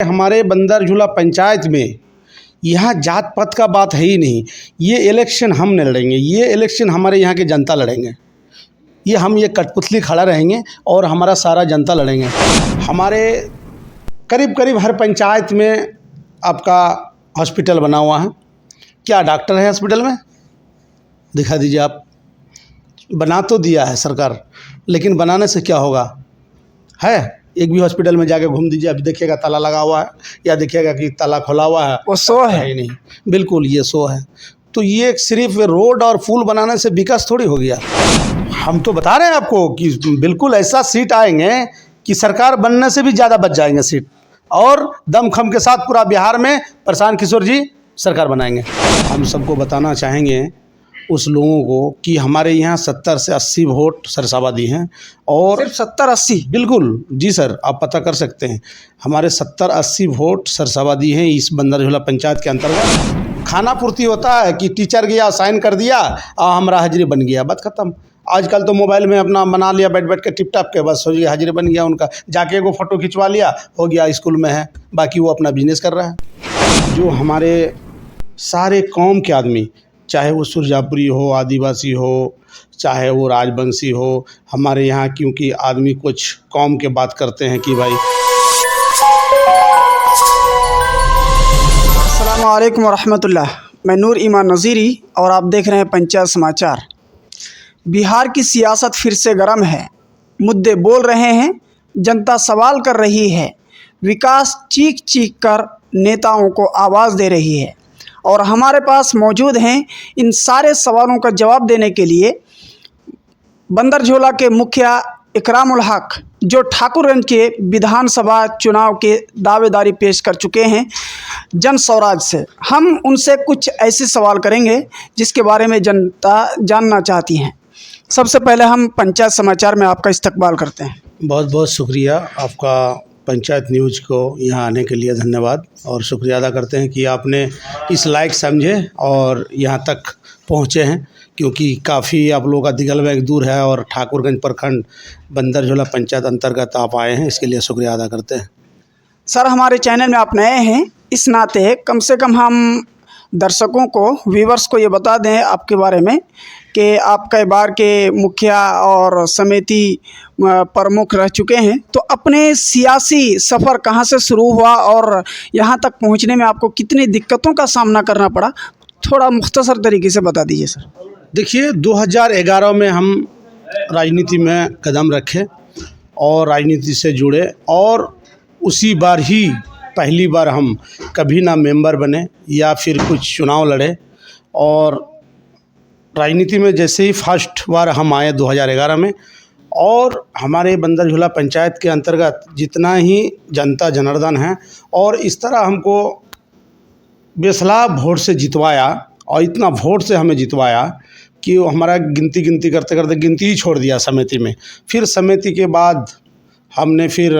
हमारे बंदर झूला पंचायत में यहाँ जात पात का बात है ही नहीं। ये इलेक्शन हम नहीं लड़ेंगे, ये इलेक्शन हमारे यहाँ के जनता लड़ेंगे। ये कठपुतली खड़ा रहेंगे और हमारा सारा जनता लड़ेंगे। हमारे करीब करीब हर पंचायत में आपका हॉस्पिटल बना हुआ है। क्या डॉक्टर है हॉस्पिटल में? दिखा दीजिए आप। बना तो दिया है सरकार, लेकिन बनाने से क्या होगा? है एक भी हॉस्पिटल में जाके घूम दीजिए, अभी देखिएगा ताला लगा हुआ है या देखिएगा कि ताला खुला हुआ है। वो शो है ही नहीं, बिल्कुल ये शो है। तो ये सिर्फ रोड और पुल बनाने से विकास थोड़ी हो गया। हम तो बता रहे हैं आपको कि बिल्कुल ऐसा सीट आएंगे कि सरकार बनने से भी ज़्यादा बच जाएंगे सीट, और दमखम के साथ पूरा बिहार में प्रशांत किशोर जी सरकार बनाएंगे। हम सबको बताना चाहेंगे उस लोगों को कि हमारे यहाँ 70 से 80 वोट सरसाबादी हैं। और सिर्फ 70-80? बिल्कुल जी सर, आप पता कर सकते हैं। हमारे 70-80 वोट सरसाबादी हैं इस बंदर झूला पंचायत के अंतर्गत। खाना पूर्ति होता है कि टीचर गया साइन कर दिया और हमारा हाजिरी बन गया, बात खत्म। आजकल तो मोबाइल में अपना बना लिया, बैठ बैठ के टिप टाप के बस हो गया, हाजिरी बन गया उनका। जाके एगो फ़ोटो खिंचवा लिया, हो गया, स्कूल में है, बाकी वो अपना बिजनेस कर रहा है। जो हमारे सारे कौम के आदमी, चाहे वो सुरजापुरी हो, आदिवासी हो, चाहे वो राजवंशी हो, हमारे यहाँ क्योंकि आदमी कुछ कौम के बात करते हैं कि भाई। अस्सलाम वालेकुम रहमतुल्लाह। मैं नूर ईमान नज़ीरी और आप देख रहे हैं पंचायत समाचार। बिहार की सियासत फिर से गर्म है। मुद्दे बोल रहे हैं, जनता सवाल कर रही है, विकास चीख चीख कर नेताओं को आवाज़ दे रही है। और हमारे पास मौजूद हैं इन सारे सवालों का जवाब देने के लिए बंदर झोला के मुखिया इकरामुल हक, जो ठाकुरगंज के विधानसभा चुनाव के दावेदारी पेश कर चुके हैं जन स्वराज से। हम उनसे कुछ ऐसे सवाल करेंगे जिसके बारे में जनता जानना चाहती है। सबसे पहले हम पंचायत समाचार में आपका इस्तकबाल करते हैं। बहुत बहुत शुक्रिया आपका, पंचायत न्यूज़ को यहाँ आने के लिए धन्यवाद। और शुक्रिया अदा करते हैं कि आपने इस लायक समझे और यहाँ तक पहुँचे हैं, क्योंकि काफ़ी आप लोगों का दिगल बैग दूर है और ठाकुरगंज प्रखंड बंदर झोला पंचायत अंतर्गत आप आए हैं, इसके लिए शुक्रिया अदा करते हैं। सर, हमारे चैनल में आप नए हैं, इस नाते कम से कम हम दर्शकों को, व्यूवर्स को ये बता दें आपके बारे में कि आप कई बार के मुखिया और समिति प्रमुख रह चुके हैं। तो अपने सियासी सफ़र कहाँ से शुरू हुआ और यहाँ तक पहुँचने में आपको कितनी दिक्कतों का सामना करना पड़ा, थोड़ा मुख्तसर तरीके से बता दीजिए सर। देखिए, 2011 में हम राजनीति में कदम रखे और राजनीति से जुड़े, और उसी बार ही पहली बार हम कभी ना मेंबर बने या फिर कुछ चुनाव लड़े। और राजनीति में जैसे ही फर्स्ट बार हम आए 2011 में, और हमारे बंदर झूला पंचायत के अंतर्गत जितना ही जनता जनार्दन है, और इस तरह हमको बेसला वोट से जितवाया, और इतना वोट से हमें जितवाया कि वो हमारा गिनती करते करते गिनती ही छोड़ दिया समिति में। फिर समिति के बाद हमने फिर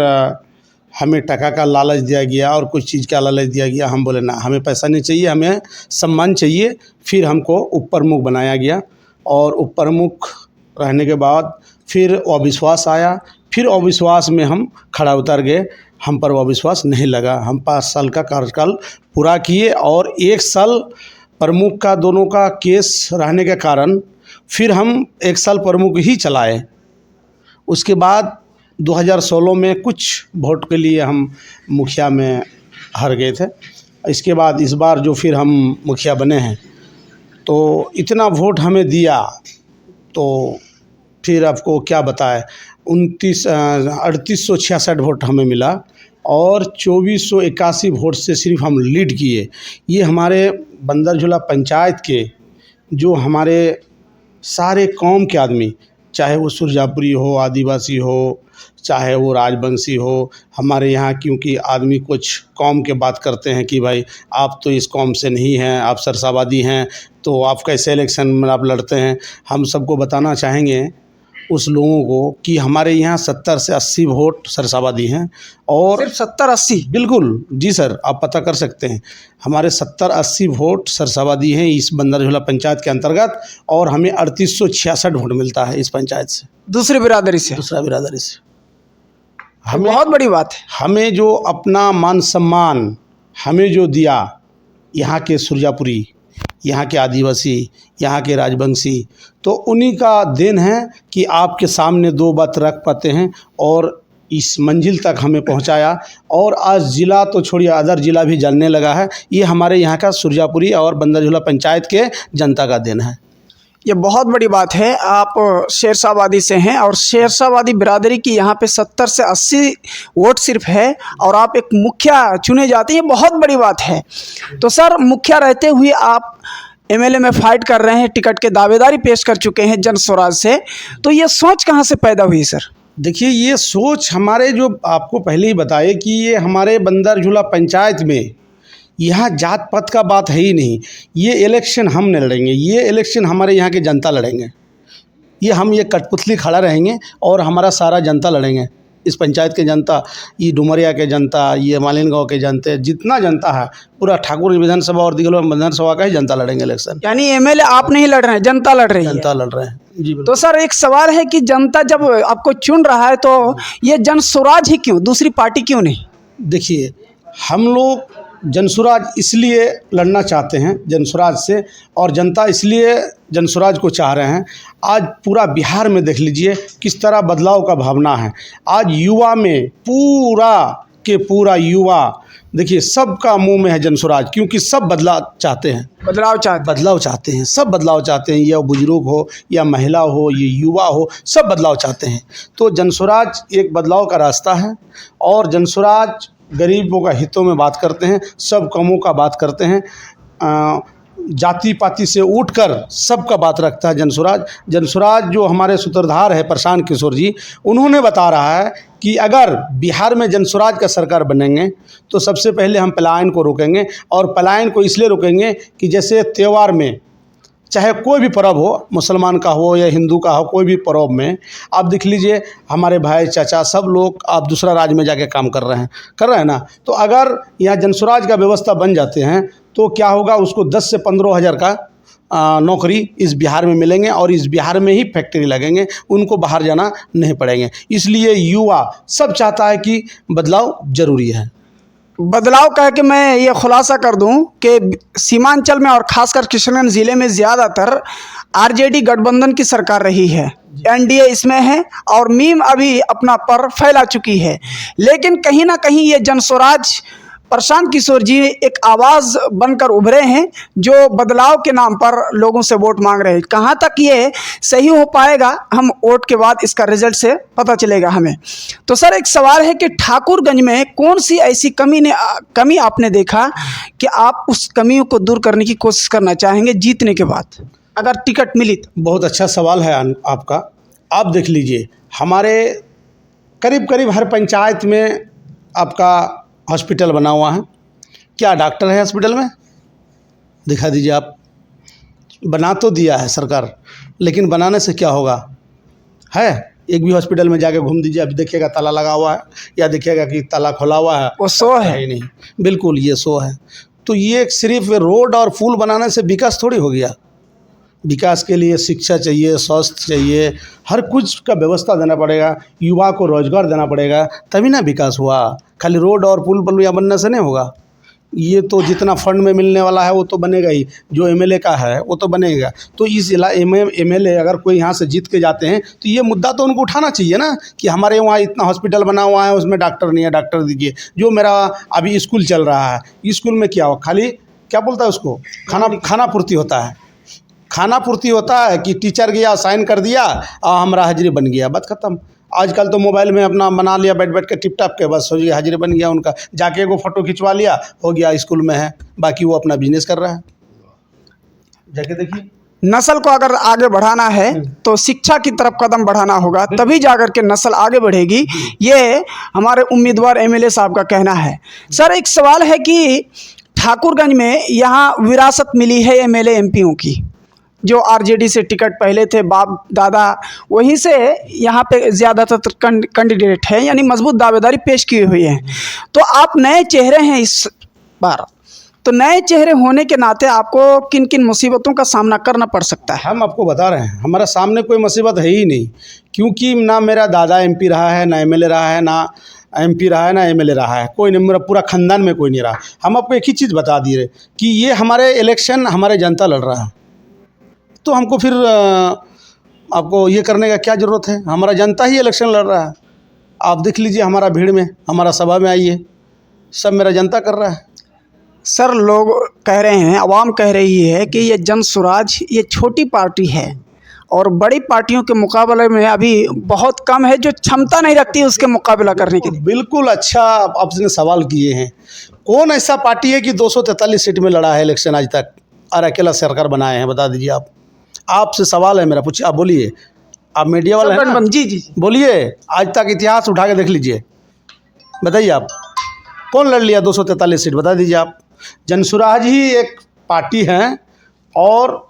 हमें टका का लालच दिया गया और कुछ चीज़ का लालच दिया गया। हम बोले ना, हमें पैसा नहीं चाहिए, हमें सम्मान चाहिए। फिर हमको उप प्रमुख बनाया गया, और उप प्रमुख रहने के बाद फिर अविश्वास आया। फिर अविश्वास में हम खड़ा उतर गए, हम पर अविश्वास नहीं लगा। हम 5 साल का कार्यकाल पूरा किए, और 1 साल प्रमुख का दोनों का केस रहने के कारण फिर हम 1 साल प्रमुख ही चलाए। उसके बाद 2016 में कुछ वोट के लिए हम मुखिया में हार गए थे। इसके बाद इस बार जो फिर हम मुखिया बने हैं, तो इतना वोट हमें दिया, तो फिर आपको क्या बताएं, 3866 वोट हमें मिला, और 2481 वोट से सिर्फ हम लीड किए। ये हमारे बंदर झूला पंचायत के जो हमारे सारे कौम के आदमी, चाहे वो सुरजापुरी हो, आदिवासी हो, चाहे वो राजवंशी हो, हमारे यहाँ क्योंकि आदमी कुछ कौम के बात करते हैं कि भाई आप तो इस कौम से नहीं हैं, आप सरसाबादी हैं, तो आप कैसे इलेक्शन में आप लड़ते हैं। हम सबको बताना चाहेंगे उस लोगों को कि हमारे यहाँ 70 से 80 वोट सरसाबादी हैं। और सिर्फ 70-80? बिल्कुल जी सर, आप पता कर सकते हैं। हमारे 70-80 वोट सरसाबादी हैं इस बंदर झोला पंचायत के अंतर्गत, और हमें 3866 वोट मिलता है इस पंचायत से। दूसरी बिरादरी से? दूसरा बिरादरी से। बहुत बड़ी बात है। हमें जो अपना मान सम्मान हमें जो दिया, यहाँ के सुरजापुरी, यहाँ के आदिवासी, यहाँ के राजवंशी, तो उन्हीं का देन है कि आपके सामने दो बात रख पाते हैं और इस मंजिल तक हमें पहुंचाया। और आज ज़िला तो छोड़िए, अदर ज़िला भी जानने लगा है। ये हमारे यहाँ का सुरजापुरी और बंदरझूला पंचायत के जनता का देन है। ये बहुत बड़ी बात है। आप शेरशाहबादी से हैं और शेरशाहबादी बिरादरी की यहाँ पे 70 से 80 वोट सिर्फ है और आप एक मुखिया चुने जाते हैं, ये बहुत बड़ी बात है। तो सर, मुखिया रहते हुए आप एमएलए में फाइट कर रहे हैं, टिकट के दावेदारी पेश कर चुके हैं जन स्वराज से, तो ये सोच कहाँ से पैदा हुई सर? देखिए, ये सोच हमारे, जो आपको पहले ही बताए कि ये हमारे बंदरझूला पंचायत में यहाँ जात पात का बात है ही नहीं। ये इलेक्शन हम नहीं लड़ेंगे, ये इलेक्शन हमारे यहाँ के जनता लड़ेंगे। ये कठपुतली खड़ा रहेंगे और हमारा सारा जनता लड़ेंगे। इस पंचायत के जनता, ये डुमरिया के जनता, ये मालिन गाँव के जनता, जितना जनता है पूरा ठाकुर विधानसभा और दिगल विधानसभा का ही जनता लड़ेंगे इलेक्शन। यानी एमएलए आप नहीं लड़ रहे हैं, जनता लड़ रही है? जनता लड़ रहे हैं जी। तो सर, एक सवाल है कि जनता जब आपको चुन रहा है तो ये जन स्वराज ही क्यों, दूसरी पार्टी क्यों नहीं? देखिए, हम लोग जनसुराज इसलिए लड़ना चाहते हैं जनसुराज से, और जनता इसलिए जनसुराज को चाह रहे हैं। आज पूरा बिहार में देख लीजिए किस तरह बदलाव का भावना है। आज युवा में पूरा के पूरा युवा, देखिए, सबका मुंह में है जनसुराज, क्योंकि सब बदलाव चाहते हैं। बदलाव चाहते हैं, सब बदलाव चाहते हैं। या बुजुर्ग हो या महिला हो, ये युवा हो, सब बदलाव चाहते हैं। तो जनसुराज एक बदलाव का रास्ता है और जनसुराज गरीबों का हितों में बात करते हैं, सब कामों का बात करते हैं। जाति पाति से उठकर सबका बात रखता है जनसुराज। जनसुराज जो हमारे सूत्रधार है प्रशांत किशोर जी, उन्होंने बता रहा है कि अगर बिहार में जनसुराज का सरकार बनेंगे तो सबसे पहले हम पलायन को रोकेंगे। और पलायन को इसलिए रोकेंगे कि जैसे त्यौहार में, चाहे कोई भी पर्व हो, मुसलमान का हो या हिंदू का हो, कोई भी पर्व में आप देख लीजिए हमारे भाई चाचा सब लोग आप दूसरा राज्य में जाके काम कर रहे हैं ना। तो अगर यहाँ जनसुराज का व्यवस्था बन जाते हैं तो क्या होगा, उसको 10 से 15 हज़ार का नौकरी इस बिहार में मिलेंगे और इस बिहार में ही फैक्ट्री लगेंगे, उनको बाहर जाना नहीं पड़ेंगे। इसलिए युवा सब चाहता है कि बदलाव ज़रूरी है। बदलाव कह के मैं ये खुलासा कर दूं कि सीमांचल में और खासकर किशनगंज ज़िले में ज़्यादातर आरजेडी गठबंधन की सरकार रही है, एनडीए इसमें है और मीम अभी अपना पर फैला चुकी है। लेकिन कहीं ना कहीं ये जनस्वराज प्रशांत किशोर जी एक आवाज़ बनकर उभरे हैं जो बदलाव के नाम पर लोगों से वोट मांग रहे हैं। कहाँ तक ये सही हो पाएगा, हम वोट के बाद इसका रिजल्ट से पता चलेगा हमें। तो सर, एक सवाल है कि ठाकुरगंज में कौन सी ऐसी कमी आपने देखा कि आप उस कमियों को दूर करने की कोशिश करना चाहेंगे जीतने के बाद, अगर टिकट मिली तो? बहुत अच्छा सवाल है आपका। आप देख लीजिए, हमारे करीब करीब हर पंचायत में आपका हॉस्पिटल बना हुआ है। क्या डॉक्टर है हॉस्पिटल में? दिखा दीजिए आप। बना तो दिया है सरकार, लेकिन बनाने से क्या होगा? है एक भी हॉस्पिटल में जाके घूम दीजिए, अभी देखिएगा ताला लगा हुआ है या देखिएगा कि ताला खुला हुआ है, वो शो है ही नहीं। बिल्कुल ये शो है। तो ये सिर्फ रोड और पुल बनाने से विकास थोड़ी हो गया। विकास के लिए शिक्षा चाहिए, स्वास्थ्य चाहिए, हर कुछ का व्यवस्था देना पड़ेगा, युवा को रोजगार देना पड़ेगा, तभी ना विकास हुआ। खाली रोड और पुल पुलिया बनने से नहीं होगा। ये तो जितना फंड में मिलने वाला है वो तो बनेगा ही, जो एमएलए का है वो तो बनेगा। तो इस एमएलए अगर कोई यहाँ से जीत के जाते हैं तो ये मुद्दा तो उनको उठाना चाहिए ना कि हमारे वहाँ इतना हॉस्पिटल बना हुआ है, उसमें डॉक्टर नहीं है, डॉक्टर दीजिए। जो मेरा अभी स्कूल चल रहा है, स्कूल में क्या हो, खाली क्या बोलता है उसको, खाना पूर्ति होता है। खाना पूर्ति होता है कि टीचर गया साइन कर दिया और हमारा हाजिरी बन गया, बात खत्म। आजकल तो मोबाइल में अपना बना लिया, बैठ बैठ के टिप टाप के, बस हो गया, हाजिरी बन गया उनका। जाके वो फ़ोटो खिंचवा लिया, हो गया, स्कूल में है, बाकी वो अपना बिजनेस कर रहा है। जाके देखिए, नस्ल को अगर आगे बढ़ाना है तो शिक्षा की तरफ कदम बढ़ाना होगा, तभी जाकर के नस्ल आगे बढ़ेगी। ये हमारे उम्मीदवार एमएलए साहब का कहना है। सर, एक सवाल है कि ठाकुरगंज में यहाँ विरासत मिली है एमएलए एमपीओं की, जो आरजेडी से टिकट पहले थे, बाप दादा वहीं से यहाँ पे ज़्यादातर कैंडिडेट हैं, यानी मजबूत दावेदारी पेश की हुई है। तो आप नए चेहरे हैं इस बार, तो नए चेहरे होने के नाते आपको किन किन मुसीबतों का सामना करना पड़ सकता है? हम आपको बता रहे हैं, हमारा सामने कोई मुसीबत है ही नहीं, क्योंकि ना मेरा दादा एमपी रहा है, ना एमएलए रहा है, ना एमपी रहा है, ना एमएलए रहा है, कोई नहीं, मेरा पूरा खानदान में कोई नहीं रहा। हम आपको एक ही चीज़ बता दिए कि ये हमारे इलेक्शन हमारे जनता लड़ रहा है, तो हमको फिर आपको ये करने का क्या ज़रूरत है? हमारा जनता ही इलेक्शन लड़ रहा है। आप देख लीजिए हमारा भीड़ में, हमारा सभा में आइए, सब मेरा जनता कर रहा है। सर, लोग कह रहे हैं, आवाम कह रही है कि ये जन स्वराज ये छोटी पार्टी है और बड़ी पार्टियों के मुकाबले में अभी बहुत कम है, जो क्षमता नहीं रखती उसके मुकाबला करने के लिए। बिल्कुल अच्छा आपने सवाल किए हैं। कौन ऐसा पार्टी है कि 243 सीट में लड़ा है इलेक्शन आज तक और अकेला सरकार बनाए हैं? बता दीजिए आप। आपसे सवाल है मेरा, पूछिए, आप बोलिए। आप मीडिया वाले हैं ना? जी जी, बोलिए, आज तक इतिहास उठा के देख लीजिए, बताइए आप कौन लड़ लिया 243 सीट? बता दीजिए आप। जनसुराज ही एक पार्टी है और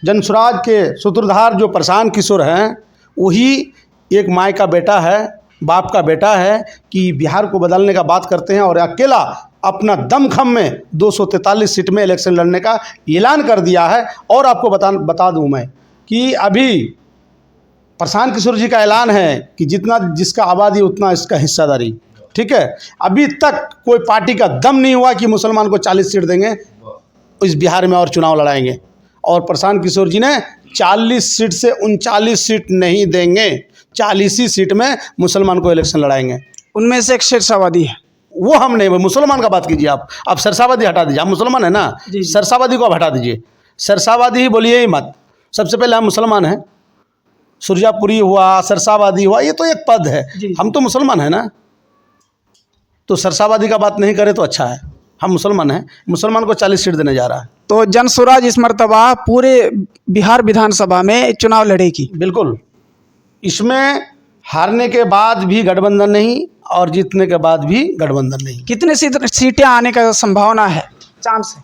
जनसुराज के सूत्रधार जो प्रशांत किशोर हैं, वही एक माँ का बेटा है, बाप का बेटा है कि बिहार को बदलने का बात करते हैं और अकेला अपना दमखम में 243 सीट में इलेक्शन लड़ने का ऐलान कर दिया है। और आपको बता दूं मैं कि अभी प्रशांत किशोर जी का ऐलान है कि जितना जिसका आबादी उतना इसका हिस्सादारी, ठीक है? अभी तक कोई पार्टी का दम नहीं हुआ कि मुसलमान को 40 सीट देंगे इस बिहार में और चुनाव लड़ाएंगे। और प्रशांत किशोर जी ने 40 सीट से 39 सीट नहीं देंगे, 40 ही सीट में मुसलमान को इलेक्शन लड़ाएंगे। उनमें से एक सिरसावादी है, वो हम नहीं, मुसलमान का बात कीजिए आप सरसावादी हटा दीजिए। आप मुसलमान है ना, सरसावादी को आप हटा दीजिए, सरसावादी ही बोलिए ही मत। सबसे पहले हम मुसलमान हैं, सुरजापुरी हुआ, सरसावादी हुआ, ये तो एक पद है, हम तो मुसलमान हैं ना, तो सरसावादी का बात नहीं करें तो अच्छा है। हम मुसलमान हैं, मुसलमान को 40 सीट देने जा रहा है। तो जन स्वराज इस मर्तबा पूरे बिहार विधानसभा में चुनाव लड़ेगी। बिल्कुल, इसमें हारने के बाद भी गठबंधन नहीं और जीतने के बाद भी गठबंधन नहीं। कितने सीटें आने का संभावना है, चांस है?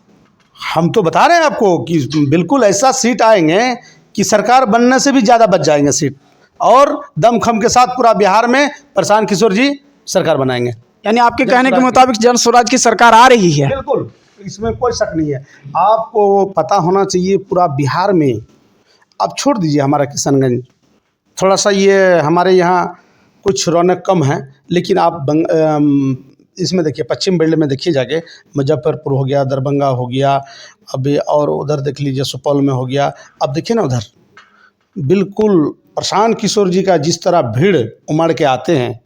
हम तो बता रहे हैं आपको कि बिल्कुल ऐसा सीट आएंगे कि सरकार बनने से भी ज़्यादा बच जाएंगे सीट, और दमखम के साथ पूरा बिहार में प्रशांत किशोर जी सरकार बनाएंगे। यानी आपके कहने के मुताबिक जन स्वराज की सरकार आ रही है? बिल्कुल, इसमें कोई शक नहीं है। आपको पता होना चाहिए पूरा बिहार में, अब छोड़ दीजिए हमारा किशनगंज, थोड़ा सा ये हमारे यहाँ कुछ रौनक कम है, लेकिन आप इसमें देखिए, पश्चिम बेल्ट में देखिए जाके, मुजफ्फरपुर हो गया, दरभंगा हो गया, अभी और उधर देख लीजिए सुपौल में हो गया। अब देखिए ना उधर बिल्कुल प्रशांत किशोर जी का जिस तरह भीड़ उमड़ के आते हैं,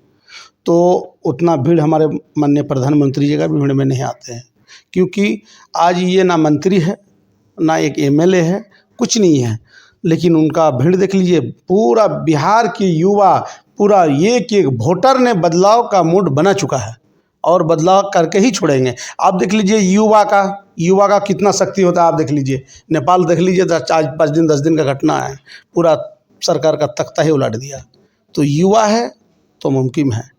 तो उतना भीड़ हमारे माननीय प्रधानमंत्री जी का भीड़ में नहीं आते हैं, क्योंकि आज ये ना मंत्री है ना एक एमएलए है, कुछ नहीं है, लेकिन उनका भीड़ देख लीजिए। पूरा बिहार की युवा, पूरा एक वोटर ने बदलाव का मूड बना चुका है और बदलाव करके ही छोड़ेंगे। आप देख लीजिए युवा का कितना शक्ति होता है। आप देख लीजिए नेपाल, देख लीजिए 10 दिन का घटना है, पूरा सरकार का तख्ता ही उलट दिया। तो युवा है तो मुमकिन है।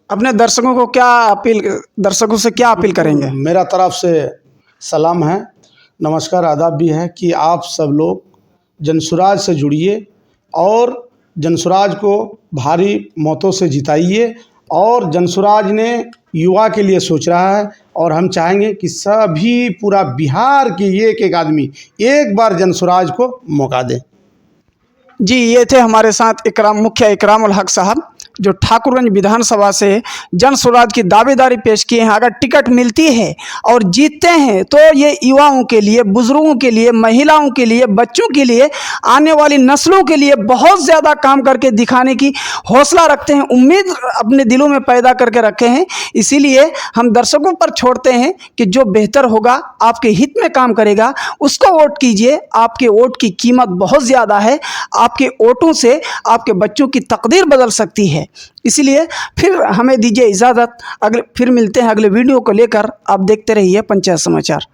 अपने दर्शकों से क्या अपील करेंगे? मेरा तरफ से सलाम है, नमस्कार, आदाब भी है कि आप सब लोग जनसुराज से जुड़िए और जनसुराज को भारी मतों से जिताइए। और जनसुराज ने युवा के लिए सोच रहा है और हम चाहेंगे कि सभी पूरा बिहार के एक एक आदमी एक बार जनसुराज को मौका दे। जी, ये थे हमारे साथ मुखिया इकरामुल हक साहब, जो ठाकुरगंज विधानसभा से जन स्वराज की दावेदारी पेश किए हैं। अगर टिकट मिलती है और जीतते हैं तो ये युवाओं के लिए, बुजुर्गों के लिए, महिलाओं के लिए, बच्चों के लिए, आने वाली नस्लों के लिए बहुत ज़्यादा काम करके दिखाने की हौसला रखते हैं, उम्मीद अपने दिलों में पैदा करके रखे हैं। इसीलिए हम दर्शकों पर छोड़ते हैं कि जो बेहतर होगा, आपके हित में काम करेगा, उसको वोट कीजिए। आपके वोट की कीमत बहुत ज़्यादा है, आपके वोटों से आपके बच्चों की तकदीर बदल सकती है। इसलिए फिर हमें दीजिए इजाज़त, फिर मिलते हैं अगले वीडियो को लेकर। आप देखते रहिए पंचायत समाचार।